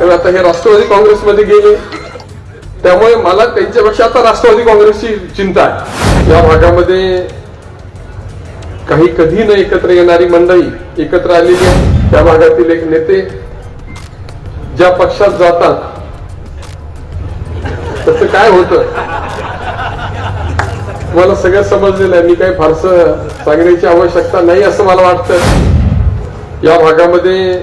तर आता हे राष्ट्रवादी काँग्रेसमध्ये गेले, त्यामुळे मला त्यांच्यापेक्षा आता राष्ट्रवादी काँग्रेसची चिंता आहे। या भागामध्ये काही कधी न एकत्र येणारी मंडळी एकत्र आलेली आहे। त्या भागातील एक नेते ज्या पक्षात जातात तसं काय होतं मला सगळं समजलेलं आहे। मी काही फारसं सांगण्याची आवश्यकता नाही असं मला वाटतं। या भागामध्ये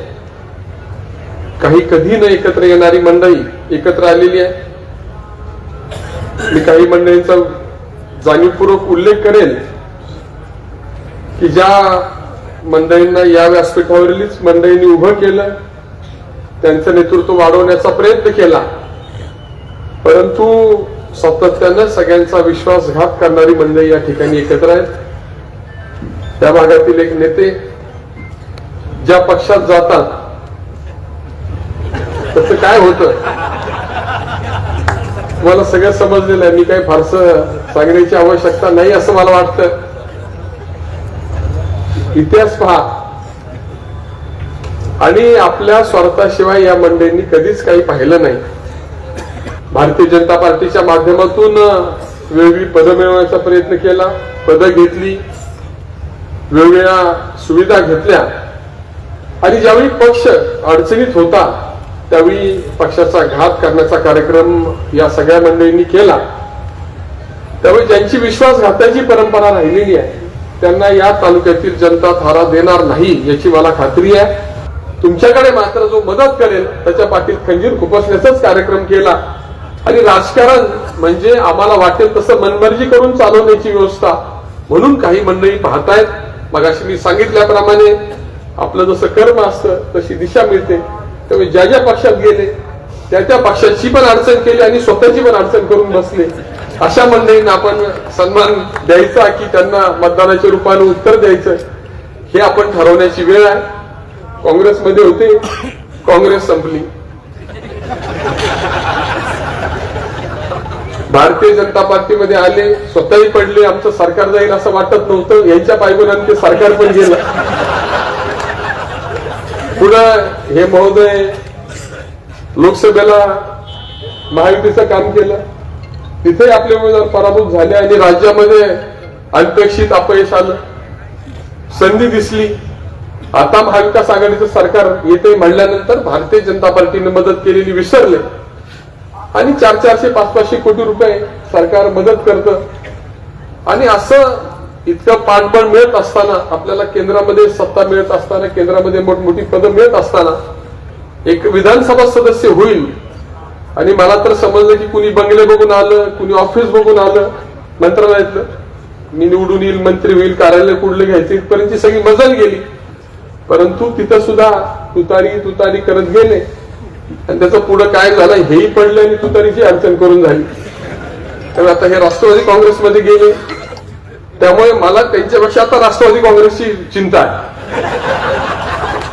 काही कधी न एकत्र येणारी मंडळी एकत्र आलेली आहे। मी काही मंडळींचा जाणीवपूर्वक उल्लेख करेल की ज्या मंडळींना या व्यासपीठावरीलच मंडळींनी उभं केलं, त्यांचं नेतृत्व वाढवण्याचा प्रयत्न केला, परंतु सातत्यानं सगळ्यांचा विश्वासघात करणारी मंडळी या ठिकाणी एकत्र आहेत। त्या भागातील एक नेते ज्या पक्षात जातात तसं काय होतं मला सगळं समजलेलं आहे। मी काही फारसं सांगण्याची आवश्यकता नाही असं मला वाटतं। इतिहास पहा आणि आपल्या स्वार्थाशिवाय या मंडळींनी कधीच काही पाहिलं नाही। भारतीय जनता पार्टीच्या माध्यमातून वेगवेगळी पदं मिळवण्याचा प्रयत्न केला, पदं घेतली, वेगवेगळ्या सुविधा घेतल्या आणि ज्यावेळी पक्ष अडचणीत होता त्यावेळी पक्षाचा घात करण्याचा कार्यक्रम या सगळ्या मंडळींनी केला। त्यावेळी ज्यांची विश्वासघाताची परंपरा राहिलेली आहे त्यांना या तालुक्यातील जनता थारा देणार नाही याची मला खात्री आहे। तुमच्याकडे मात्र जो मदत करेल त्याच्या पाठीत खंजीर खुपसण्याचाच कार्यक्रम केला आणि राजकारण म्हणजे आम्हाला वाटेल तसं मनमर्जी करून चालवण्याची व्यवस्था म्हणून काही मंडळी पाहतायत। मगाशी मी सांगितल्याप्रमाणे आपलं जसं कर्म असतं तशी दिशा मिळते। त्यामुळे ज्या ज्या पक्षात गेले त्या त्या पक्षाची पण अडचण केली आणि स्वतःची पण अडचण करून बसले, अशा मंडळींना आपण सन्मान द्यायचा की त्यांना मतदानाच्या रूपाने उत्तर द्यायचं हे आपण ठरवण्याची वेळ आहे। काँग्रेसमध्ये होते, काँग्रेस संपली, भारतीय जनता पार्टीमध्ये आले, स्वतःही पडले, आमचं सरकार जाईल असं वाटत नव्हतं, यांच्या पायगुणाने ते सरकार पण गेलं। पुढं हे महोदय लोकसभेला महायुतीचं काम केलं, तिथे आपले उमेदवार पराभूत झाले आणि राज्यामध्ये अनपेक्षित अपयश आलं, संधी दिसली। आता महाविकास आघाडीचं सरकार येते म्हणल्यानंतर भारतीय जनता पार्टीने मदत केलेली विसरले आणि 400-500 कोटी रुपये सरकार मदत करतं आणि असं इतकं पाठबळ मिळत असताना, आपल्याला केंद्रामध्ये सत्ता मिळत असताना, केंद्रामध्ये मोठमोठी पदं मिळत असताना एक विधानसभा सदस्य होईल आणि मला तर समजलं की कुणी बंगले बघून आलं, कुणी ऑफिस बघून आलं मंत्रालयातलं, मी निवडून येईल, मंत्री होईल, कार्यालय कुठलं घ्यायचं इथपर्यंतची सगळी मजल गेली। परंतु तिथं सुद्धा तुतारी करत गेले आणि त्याचं पुढं काय झालं हेही पडलं आणि तुतारीची अडचण करून झाली। तर आता हे राष्ट्रवादी काँग्रेसमध्ये गेले, त्यामुळे मला त्यांच्यापेक्षा आता राष्ट्रवादी काँग्रेसची चिंता आहे।